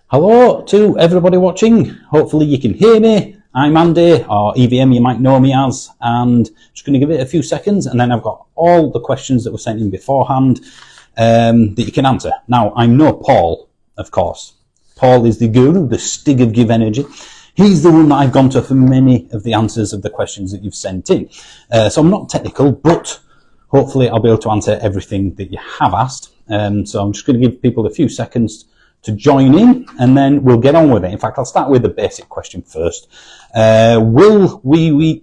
Hello to everybody watching. Hopefully you can hear me. I'm Andy, or EVM you might know me as, and just going to give it a few seconds and then I've got all the questions that were sent in beforehand that you can answer. Now, I'm no Paul, of course. Paul is the guru, the Stig of GivEnergy. He's the one that I've gone to for many of the answers of the questions that you've sent in. So I'm not technical, but hopefully I'll be able to answer everything that you have asked. So I'm just going to give people a few seconds to join in, and then we'll get on with it. In fact, I'll start with the basic question first. Will we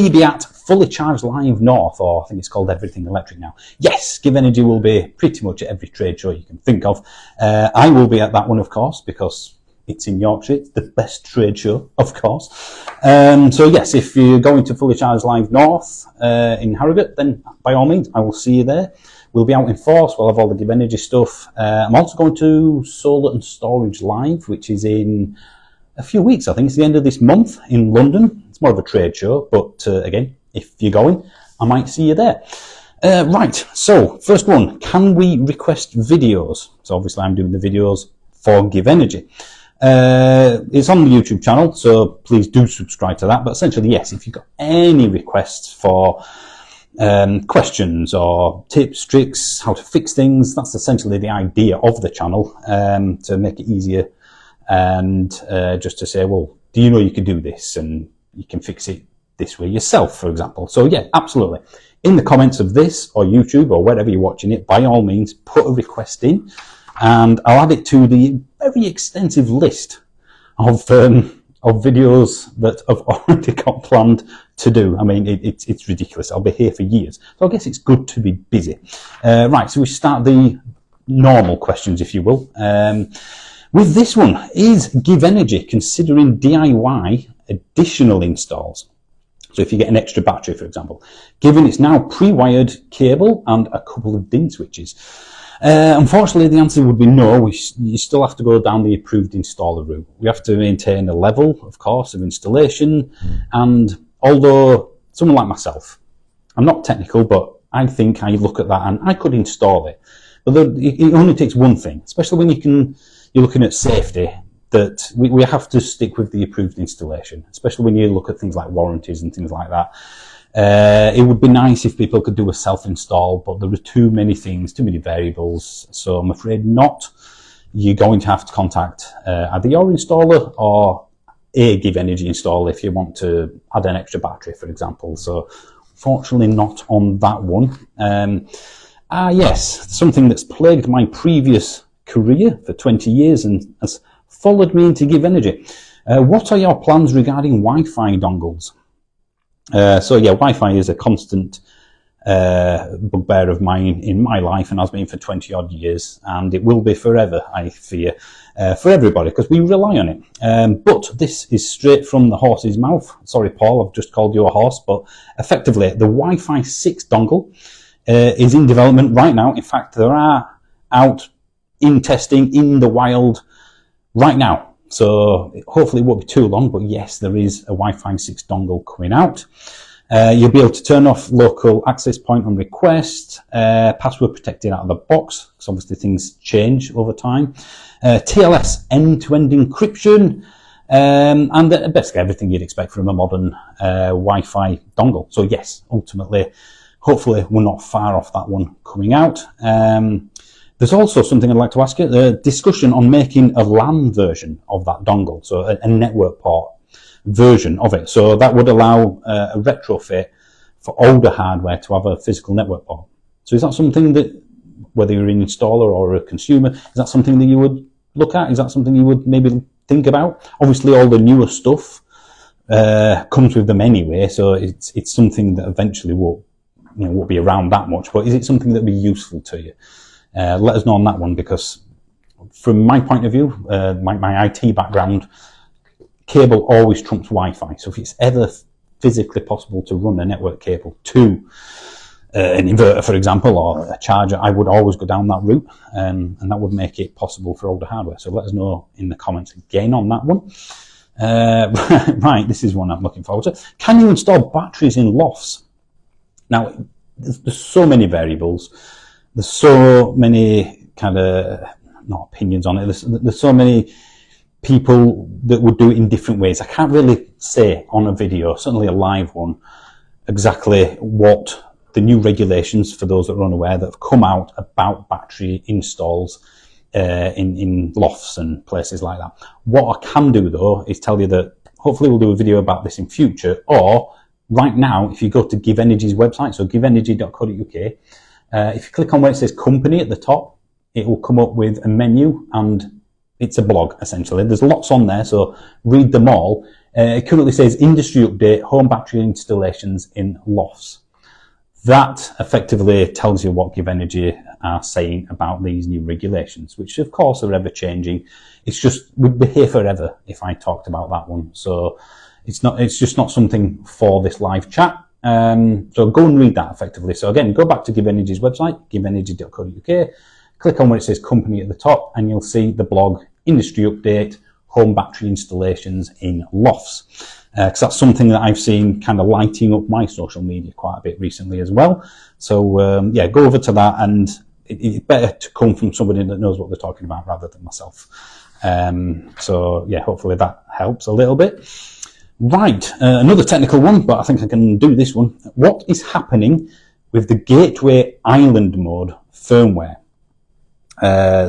be at Fully Charged Live North, or I think it's called Everything Electric now? Yes, GivEnergy will be pretty much at every trade show you can think of. I will be at that one, of course, because it's in Yorkshire. It's the best trade show, of course. So yes, if you're going to Fully Charged Live North in Harrogate, then by all means, I will see you there. We'll be out in force. We'll have all the GivEnergy stuff. I'm also going to Solar and Storage Live, which is in a few weeks. I think it's the end of this month in London. It's more of a trade show, but again, if you're going, I might see you there. Right, so first one, can we request videos? So obviously I'm doing the videos for GivEnergy. It's on the YouTube channel, so please do subscribe to that. But essentially, yes, if you've got any requests for questions or tips, tricks, how to fix things, that's essentially the idea of the channel, to make it easier and just to say, well, do you know you can do this and you can fix it this way yourself, for example. So yeah, absolutely. In the comments of this or YouTube or wherever you're watching it, by all means, put a request in and I'll add it to the very extensive list of videos that I've already got planned to do. I mean, it's ridiculous. I'll be here for years. So I guess it's good to be busy. Right, so we start the normal questions, if you will. With this one, is GivEnergy considering DIY additional installs? So if you get an extra battery, for example, given it's now pre-wired cable and a couple of DIN switches. Unfortunately, the answer would be no. You still have to go down the approved installer route. We have to maintain a level, of course, of installation. And although someone like myself, I'm not technical, but I think I look at that and I could install it. But it only takes one thing, especially when you're looking at safety, that we have to stick with the approved installation, especially when you look at things like warranties and things like that. It would be nice if people could do a self-install, but there are too many things, too many variables, so I'm afraid not. You're going to have to contact either your installer or a GivEnergy installer if you want to add an extra battery, for example. So fortunately not on that one. Yes, something that's plagued my previous career for 20 years and has followed me into GivEnergy. What are your plans regarding Wi-Fi dongles? So yeah, Wi-Fi is a constant bugbear of mine in my life and has been for 20 odd years, and it will be forever, I fear, for everybody, because we rely on it. But this is straight from the horse's mouth. Sorry, Paul, I've just called you a horse, but effectively the Wi-Fi 6 dongle is in development right now. In fact, there are out in testing in the wild right now. So hopefully it won't be too long, but yes, there is a Wi-Fi 6 dongle coming out. You'll be able to turn off local access point on request, password protected out of the box, because obviously things change over time. TLS end-to-end encryption, and basically everything you'd expect from a modern Wi-Fi dongle. So yes, ultimately, hopefully we're not far off that one coming out. There's also something I'd like to ask you, the discussion on making a LAN version of that dongle, so a network port version of it. So that would allow a retrofit for older hardware to have a physical network port. So is that something that, whether you're an installer or a consumer, is that something that you would look at? Is that something you would maybe think about? Obviously all the newer stuff comes with them anyway, so it's something that eventually won't be around that much, but is it something that would be useful to you? Let us know on that one, because from my point of view, my IT background, cable always trumps Wi-Fi. So if it's ever physically possible to run a network cable to an inverter, for example, or a charger, I would always go down that route, and that would make it possible for older hardware. So let us know in the comments again on that one. Right, this is one I'm looking forward to. Can you install batteries in lofts? Now, there's so many variables. There's so many kind of not opinions on it. There's so many people that would do it in different ways. I can't really say on a video, certainly a live one, exactly what the new regulations, for those that are unaware, that have come out about battery installs in lofts and places like that. What I can do though is tell you that hopefully we'll do a video about this in future, or right now if you go to GivEnergy's website, so givenergy.co.uk, if you click on where it says company at the top, it will come up with a menu, and it's a blog essentially. There's lots on there, so read them all. It currently says industry update, home battery installations in lofts. That effectively tells you what GivEnergy are saying about these new regulations, which of course are ever changing. It's just, we'd be here forever if I talked about that one. So it's just not something for this live chat. So go and read that effectively. So again, go back to GivEnergy's website, givenergy.co.uk, click on where it says company at the top, and you'll see the blog industry update, home battery installations in lofts. Because that's something that I've seen kind of lighting up my social media quite a bit recently as well. So yeah, go over to that, and it's better to come from somebody that knows what they're talking about rather than myself. So yeah, hopefully that helps a little bit. Right, another technical one, but I think I can do this one. What is happening with the gateway island mode firmware?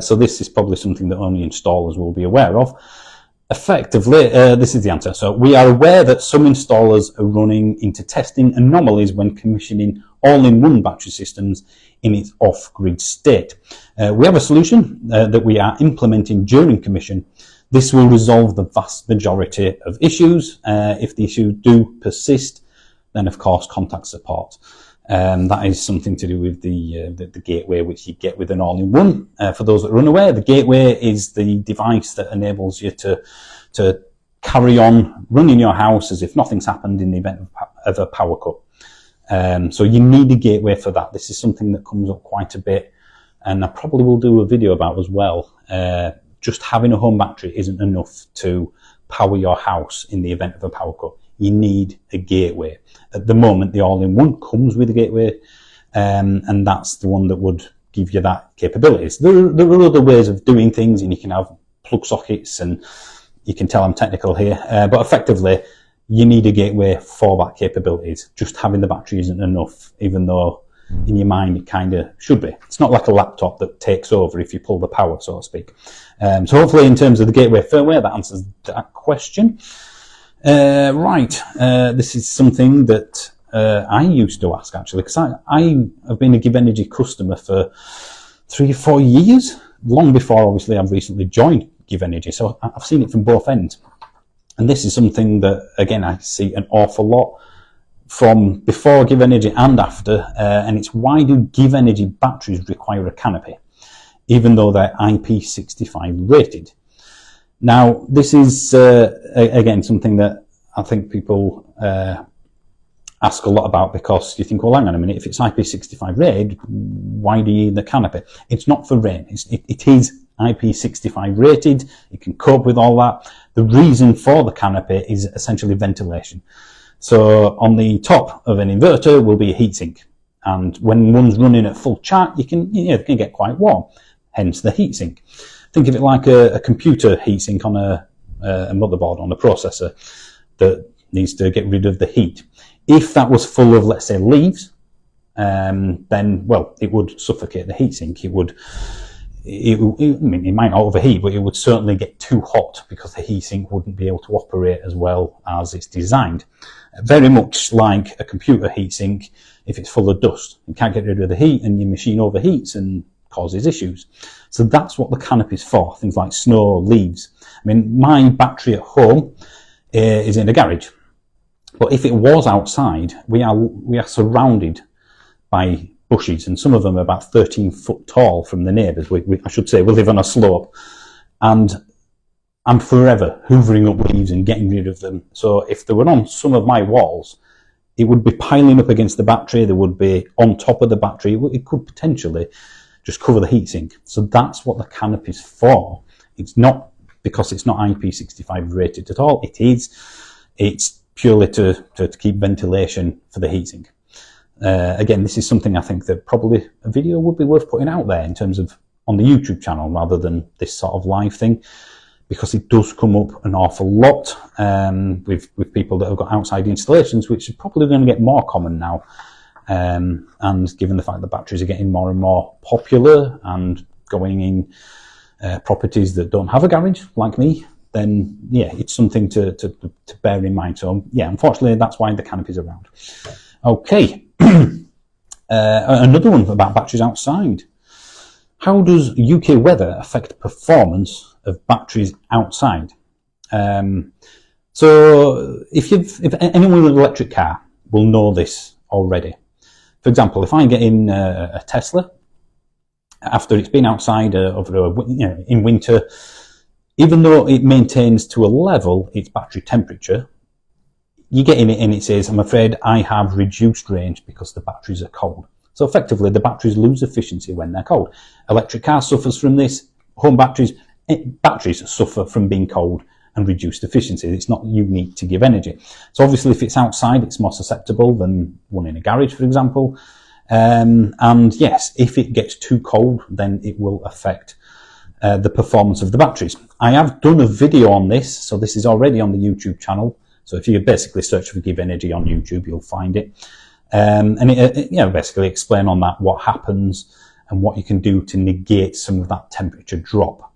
So this is probably something that only installers will be aware of. Effectively, this is the answer. So we are aware that some installers are running into testing anomalies when commissioning all-in-one battery systems in its off-grid state. We have a solution that we are implementing during commission. This will resolve the vast majority of issues. If the issues do persist, then of course contact support. That is something to do with the gateway, which you get with an all-in-one. For those that are unaware, the gateway is the device that enables you to carry on running your house as if nothing's happened in the event of a power cut. So you need a gateway for that. This is something that comes up quite a bit, and I probably will do a video about as well. Just having a home battery isn't enough to power your house in the event of a power cut. You need a gateway. At the moment, the all-in-one comes with a gateway, and that's the one that would give you that capabilities. There are other ways of doing things, and you can have plug sockets, and you can tell I'm technical here, but effectively, you need a gateway for that capabilities. Just having the battery isn't enough, even though in your mind it kind of should be. It's not like a laptop that takes over if you pull the power, so to speak. So hopefully in terms of the gateway firmware, that answers that question. This is something that I used to ask actually, because I have been a GivEnergy customer for 3 or 4 years, long before obviously I've recently joined GivEnergy, so I've seen it from both ends. And this is something that, again, I see an awful lot from before GivEnergy and after, and it's why do GivEnergy batteries require a canopy, even though they're IP65 rated? Now, this is, again, something that I think people ask a lot about, because you think, well, hang on a minute, if it's IP65 rated, why do you need the canopy? It's not for rain. It is IP65 rated. It can cope with all that. The reason for the canopy is essentially ventilation. So on the top of an inverter will be a heatsink, and when one's running at full chart, it can get quite warm, hence the heatsink. Think of it like a computer heatsink on a motherboard, on a processor that needs to get rid of the heat. If that was full of, let's say, leaves, then, well, it would suffocate the heatsink. It might not overheat, but it would certainly get too hot because the heatsink wouldn't be able to operate as well as it's designed. Very much like a computer heatsink, if it's full of dust, you can't get rid of the heat and your machine overheats and causes issues. So that's what the canopy is for, things like snow, leaves. I mean, my battery at home is in a garage, but if it was outside, we are surrounded by bushes, and some of them are about 13 foot tall from the neighbours. I should say we live on a slope, and I'm forever hoovering up leaves and getting rid of them. So if they were on some of my walls, it would be piling up against the battery. They would be on top of the battery. It could potentially just cover the heatsink. So that's what the canopy is for. It's not because it's not IP65 rated at all. It's purely to keep ventilation for the heatsink. Again, this is something I think that probably a video would be worth putting out there in terms of on the YouTube channel rather than this sort of live thing, because it does come up an awful lot with people that have got outside installations, which is probably going to get more common now. And given the fact that batteries are getting more and more popular and going in properties that don't have a garage, like me, then yeah, it's something to bear in mind. So yeah, unfortunately, that's why the canopy's around. Okay, another one about batteries outside. How does UK weather affect performance of batteries outside? So if anyone with an electric car will know this already. For example, if I get in a Tesla after it's been outside in winter, even though it maintains to a level its battery temperature, you get in it and it says, I'm afraid I have reduced range because the batteries are cold. So effectively, the batteries lose efficiency when they're cold. Electric car suffers from this. Home batteries suffer from being cold and reduced efficiency. It's not unique to GivEnergy. So obviously, if it's outside, it's more susceptible than one in a garage, for example. And yes, if it gets too cold, then it will affect the performance of the batteries. I have done a video on this, so this is already on the YouTube channel. So if you basically search for GivEnergy on YouTube, you'll find it. And it basically explain on that what happens and what you can do to negate some of that temperature drop.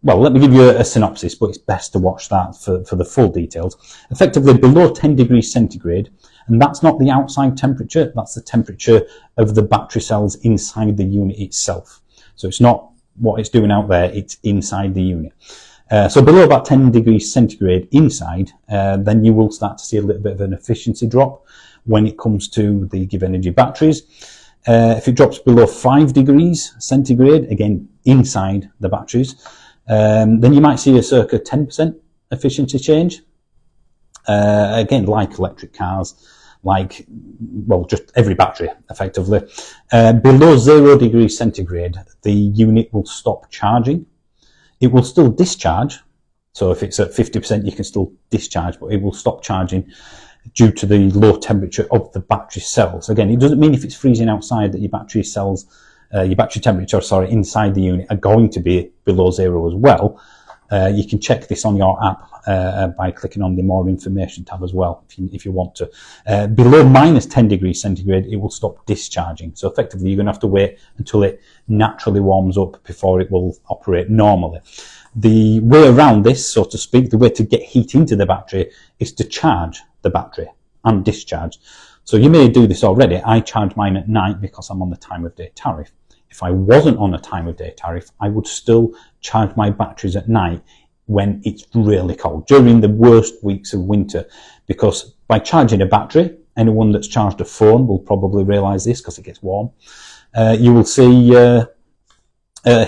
Well, let me give you a synopsis, but it's best to watch that for the full details. Effectively, below 10 degrees centigrade, and that's not the outside temperature, that's the temperature of the battery cells inside the unit itself. So it's not what it's doing out there, it's inside the unit. So below about 10 degrees centigrade inside, then you will start to see a little bit of an efficiency drop when it comes to the GivEnergy batteries. If it drops below 5 degrees centigrade, again, inside the batteries, then you might see a circa 10% efficiency change. Again, like electric cars, like, well, just every battery, effectively. Below 0 degrees centigrade, the unit will stop charging. It will still discharge. So if it's at 50%, you can still discharge, but it will stop charging due to the low temperature of the battery cells. Again, it doesn't mean if it's freezing outside that your battery cells, your battery temperature, inside the unit are going to be below 0 as well. You can check this on your app by clicking on the more information tab as well, if you want to. Below minus 10 degrees centigrade, it will stop discharging. So effectively, you're going to have to wait until it naturally warms up before it will operate normally. The way around this, so to speak, the way to get heat into the battery is to charge the battery and discharge. So you may do this already. I charge mine at night because I'm on the time of day tariff. If I wasn't on a time of day tariff, I would still charge my batteries at night when it's really cold, during the worst weeks of winter, because by charging a battery, anyone that's charged a phone will probably realise this because it gets warm. You will see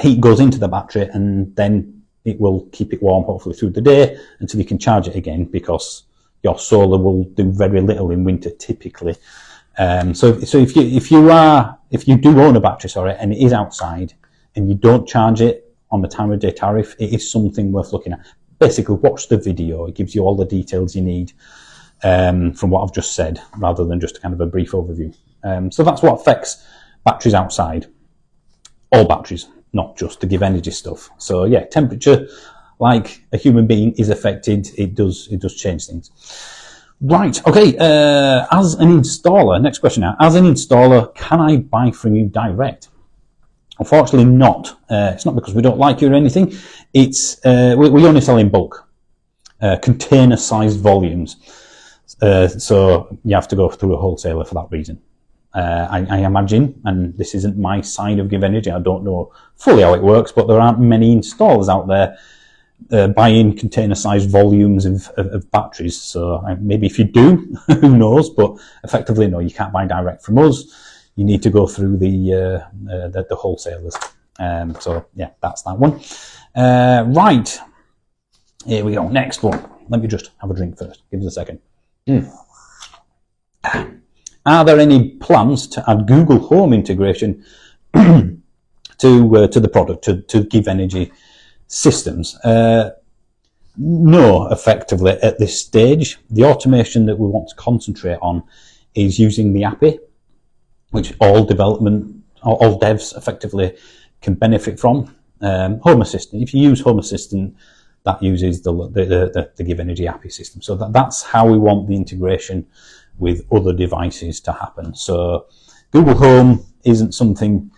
heat goes into the battery and then it will keep it warm hopefully through the day until you can charge it again, because your solar will do very little in winter typically. So if you do own a battery, and it is outside and you don't charge it on the time of day tariff, it is something worth looking at. Basically, watch the video. It gives you all the details you need from what I've just said, rather than just kind of a brief overview. So that's what affects batteries outside. All batteries, not just the GivEnergy stuff. So yeah, temperature, like a human being, is affected. It does change things. Right, okay, as an installer, next question now. As an installer, can I buy from you direct? Unfortunately not. It's not because we don't like you or anything. It's we only sell in bulk, container-sized volumes. So you have to go through a wholesaler for that reason. I imagine, and this isn't my side of GivEnergy, I don't know fully how it works, but there aren't many installers out there buying container-sized volumes of batteries. So maybe if you do, who knows? But effectively, no, you can't buy direct from us. You need to go through the wholesalers. So yeah, that's that one. Right, here we go. Next one. Let me just have a drink first. Give us a second. Are there any plans to add Google Home integration to the product, to GivEnergy systems? No, effectively at this stage. The automation that we want to concentrate on is using the API, which all development all devs effectively can benefit from. Home Assistant, if you use Home Assistant, that uses the GivEnergy API system. So that's how we want the integration with other devices to happen. So Google Home isn't something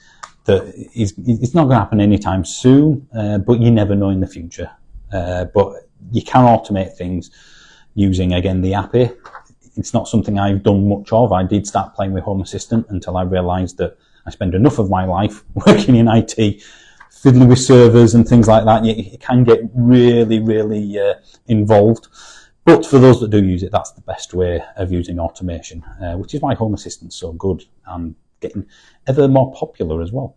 that it's not going to happen anytime soon, but you never know in the future. But you can automate things using, again, the API. It's not something I've done much of. I did start playing with Home Assistant until I realized that I spend enough of my life working in IT, fiddling with servers and things like that. You can get really, really involved. But for those that do use it, that's the best way of using automation, which is why Home Assistant's so good and getting ever more popular as well.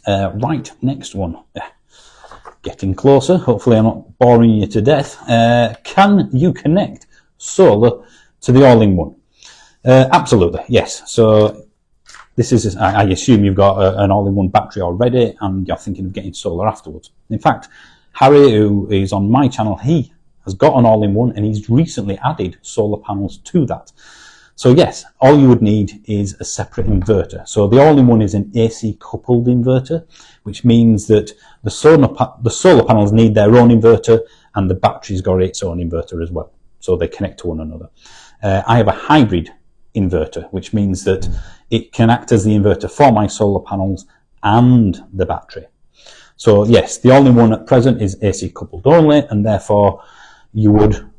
Right, next one. Getting closer. Hopefully I'm not boring you to death. Can you connect solar to the all-in-one? Absolutely, yes. So this is, I assume you've got an all-in-one battery already and you're thinking of getting solar afterwards. In fact, Harry, who is on my channel, he has got an all-in-one and he's recently added solar panels to that. So yes, all you would need is a separate inverter. So the all-in-one is an AC coupled inverter, which means that the solar panels need their own inverter and the battery's got its own inverter as well. So they connect to one another. I have a hybrid inverter, which means that it can act as the inverter for my solar panels and the battery. So yes, the all-in-one at present is AC coupled only, and therefore you would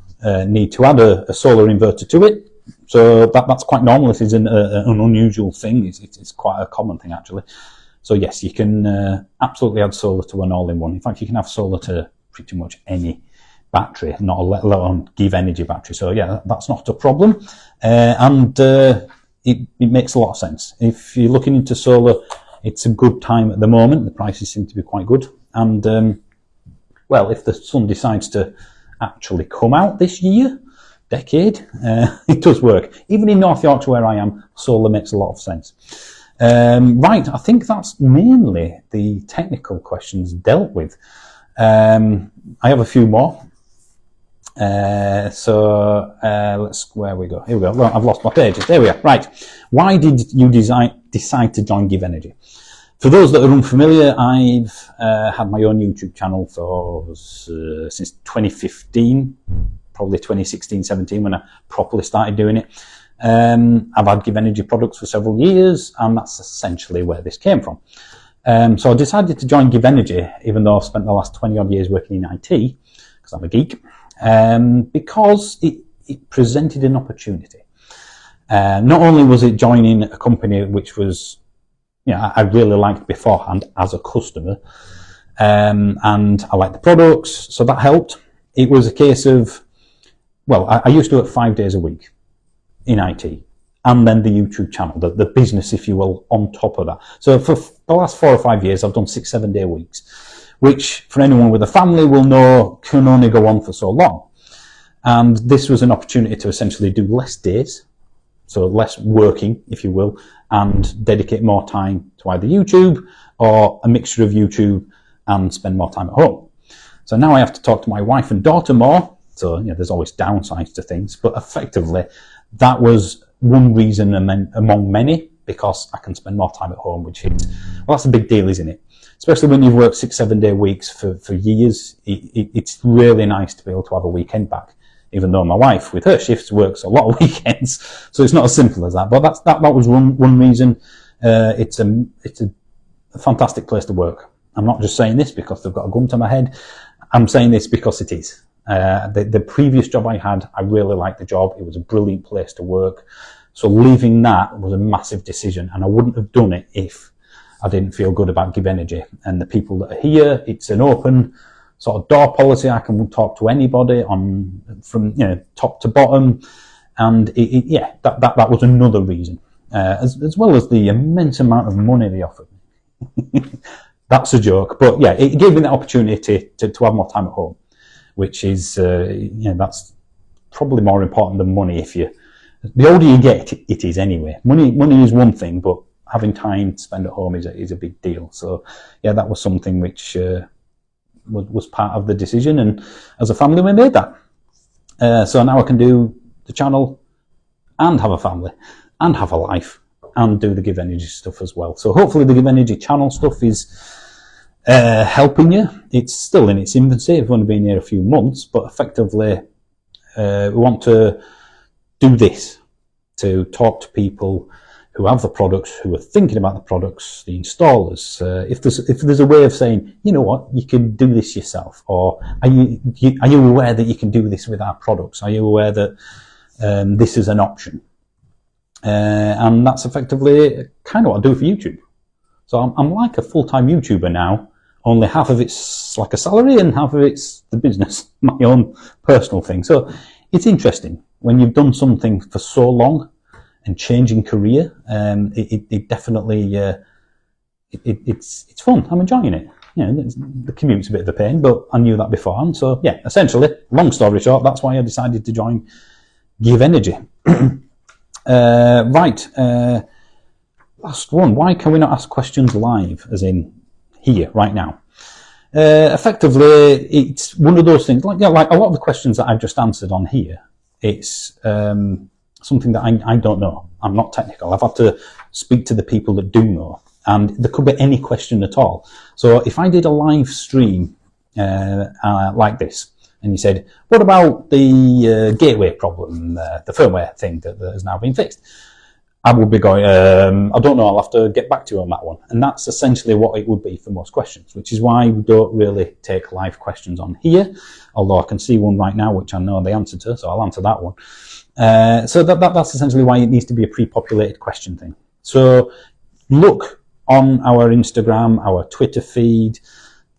need to add a solar inverter to it. So that's quite normal. This is an unusual thing. It's quite a common thing, actually. So yes, you can absolutely add solar to an all-in-one. In fact, you can have solar to pretty much any battery, not let alone GivEnergy battery. So yeah, that's not a problem. And it makes a lot of sense. If you're looking into solar, it's a good time at the moment. The prices seem to be quite good. And well, if the sun decides to actually come out this decade, it does work. Even in North Yorkshire where I am, solar makes a lot of sense. Right, I think that's mainly the technical questions dealt with. I have a few more. Let's, where we go? Here we go. Well, I've lost my pages. There we are. Right. Why did you decide to join GivEnergy? For those that are unfamiliar, I've had my own YouTube channel since 2015, probably 2016, 17 when I properly started doing it. I've had GivEnergy products for several years, and that's essentially where this came from. So I decided to join GivEnergy, even though I've spent the last 20 odd years working in IT, because I'm a geek, because it presented an opportunity. Not only was it joining a company which was, I really liked beforehand as a customer, and I liked the products, so that helped. It was a case of, well, I used to work 5 days a week in IT, and then the YouTube channel, the business, if you will, on top of that. So for the last 4 or 5 years, I've done 6-7 day weeks, which for anyone with a family will know can only go on for so long. And this was an opportunity to essentially do less days, so less working, if you will, and dedicate more time to either YouTube or a mixture of YouTube and spend more time at home. So now I have to talk to my wife and daughter more. So there's always downsides to things, but effectively that was one reason among many, because I can spend more time at home, which is, well, that's a big deal, isn't it? Especially when you've worked 6-7 day weeks for years. It's really nice to be able to have a weekend back, even though my wife with her shifts works a lot of weekends. So it's not as simple as that, but that was one reason. It's a fantastic place to work. I'm not just saying this because they've got a gun to my head. I'm saying this because it is. The previous job I had, I really liked the job. It was a brilliant place to work. So leaving that was a massive decision, and I wouldn't have done it if I didn't feel good about GivEnergy and the people that are here. It's an open sort of door policy. I can talk to anybody from top to bottom, and that was another reason, as well as the immense amount of money they offered me. That's a joke, but yeah, it gave me the opportunity to have more time at home, which is that's probably more important than money. The older you get, it is anyway. Money is one thing, but having time to spend at home is a big deal. So yeah, that was something which was part of the decision, and as a family we made that. So now I can do the channel and have a family and have a life and do the GivEnergy stuff as well. So hopefully the GivEnergy channel stuff is helping you. It's still in its infancy. We've only been here a few months, but effectively we want to do this to talk to people who have the products, who are thinking about the products, the installers. If there's a way of saying, you know what, you can do this yourself, or are you aware that you can do this with our products? Are you aware that this is an option? And that's effectively kind of what I do for YouTube. So I'm like a full-time YouTuber now. Only half of it's like a salary and half of it's the business, my own personal thing. So it's interesting when you've done something for so long and changing career. It definitely it's fun. I'm enjoying it. You know, the commute's a bit of a pain, but I knew that beforehand. So yeah, essentially, long story short, that's why I decided to join GivEnergy. Right. Last one. Why can we not ask questions live, as in here, right now? Effectively, it's one of those things, like a lot of the questions that I've just answered on here, it's something that I don't know. I'm not technical. I've had to speak to the people that do know. And there could be any question at all. So if I did a live stream like this, and you said, what about the gateway problem, the firmware thing that has now been fixed? I would be going, I don't know, I'll have to get back to you on that one. And that's essentially what it would be for most questions, which is why we don't really take live questions on here, although I can see one right now, which I know the answer to, so I'll answer that one. So that's essentially why it needs to be a pre-populated question thing. So look on our Instagram, our Twitter feed,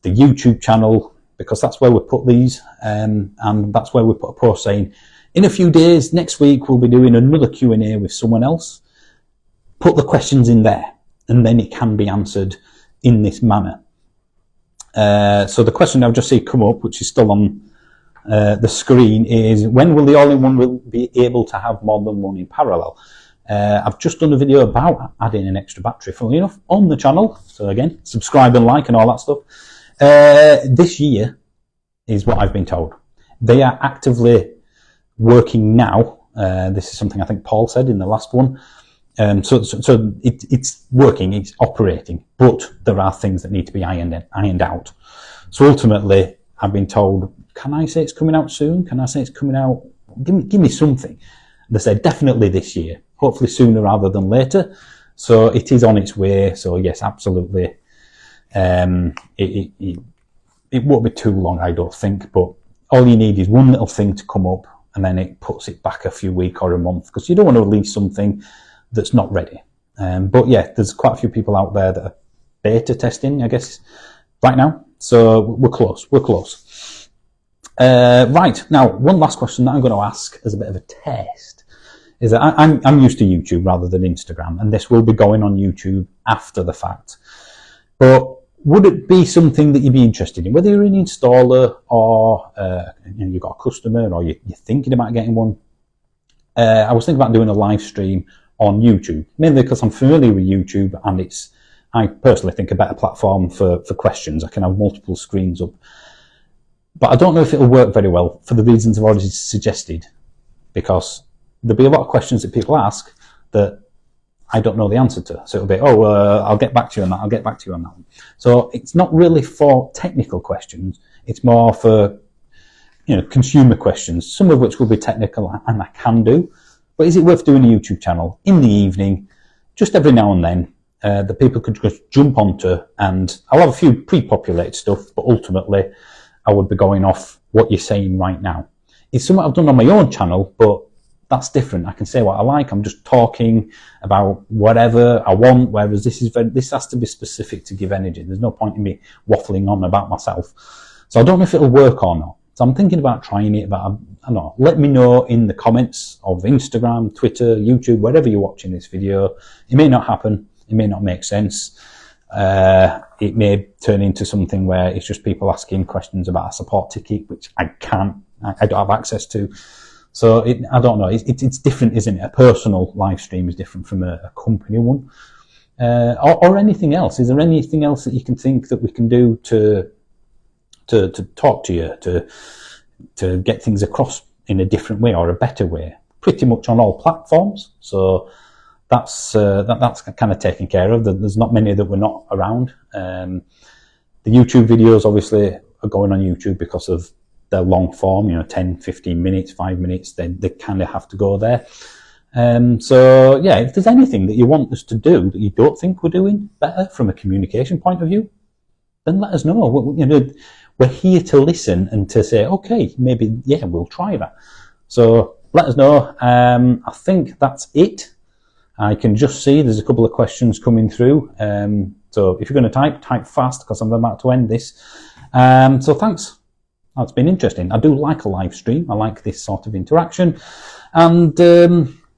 the YouTube channel, because that's where we put these, and that's where we put a post saying, in a few days, next week, we'll be doing another Q&A with someone else. Put the questions in there, and then it can be answered in this manner. So the question I've just seen come up, which is still on the screen, is when will the all-in-one be able to have more than one in parallel? I've just done a video about adding an extra battery, funnily enough, on the channel. So again, subscribe and like and all that stuff. This year is what I've been told. They are actively working now. This is something I think Paul said in the last one. So it's working, it's operating, but there are things that need to be ironed out. So ultimately, I've been told, can I say it's coming out soon? Can I say it's coming out? Give me something. They said definitely this year, hopefully sooner rather than later. So it is on its way. So yes, absolutely. It won't be too long, I don't think, but all you need is one little thing to come up, and then it puts it back a few weeks or a month, because you don't want to release something that's not ready. But yeah, there's quite a few people out there that are beta testing, I guess, right now. So we're close. Right, now, one last question that I'm going to ask as a bit of a test is that I'm used to YouTube rather than Instagram, and this will be going on YouTube after the fact. But would it be something that you'd be interested in, whether you're an installer or you've got a customer or you're thinking about getting one? I was thinking about doing a live stream on YouTube, mainly because I'm familiar with YouTube, and it's, I personally think, a better platform for questions. I can have multiple screens up. But I don't know if it'll work very well for the reasons I've already suggested, because there'll be a lot of questions that people ask that I don't know the answer to. So it'll be, I'll get back to you on that, I'll get back to you on that one. So it's not really for technical questions, it's more for, consumer questions, some of which will be technical and I can do. But is it worth doing a YouTube channel in the evening, just every now and then, that people could just jump onto, and I'll have a few pre-populated stuff, but ultimately I would be going off what you're saying right now. It's something I've done on my own channel, but that's different. I can say what I like. I'm just talking about whatever I want, whereas this has to be specific to GivEnergy. There's no point in me waffling on about myself. So I don't know if it'll work or not. So I'm thinking about trying it, but I don't know. Let me know in the comments of Instagram, Twitter, YouTube, wherever you're watching this video. It may not happen. It may not make sense. It may turn into something where it's just people asking questions about a support ticket, which I don't have access to. So I don't know. It's different, isn't it? A personal live stream is different from a company one, or anything else. Is there anything else that you can think that we can do to talk to you, to get things across in a different way or a better way? Pretty much on all platforms. So that's kind of taken care of. There's not many that were not around. The YouTube videos obviously are going on YouTube because of their long form, 10, 15 minutes, 5 minutes, then they kind of have to go there. So yeah, if there's anything that you want us to do that you don't think we're doing better from a communication point of view, then let us know. We're here to listen and to say, okay, maybe, yeah, we'll try that. So let us know. I think that's it. I can just see there's a couple of questions coming through. So if you're going to type fast because I'm about to end this. So thanks. That's been interesting. I do like a live stream. I like this sort of interaction. And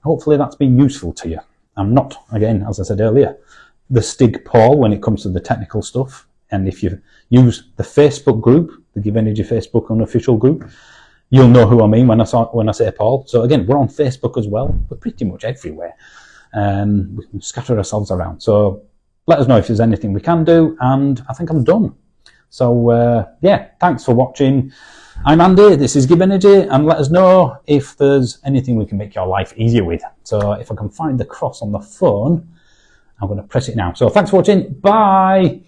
hopefully that's been useful to you. I'm not, again, as I said earlier, the Stig Paul when it comes to the technical stuff. And if you use the Facebook group, the GivEnergy Facebook unofficial group, you'll know who I mean when I say Paul. So again, we're on Facebook as well. We're pretty much everywhere. We can scatter ourselves around. So let us know if there's anything we can do. And I think I'm done. So yeah, thanks for watching. I'm Andy, this is GivEnergy, and let us know if there's anything we can make your life easier with. So if I can find the cross on the phone, I'm going to press it now. So thanks for watching. Bye.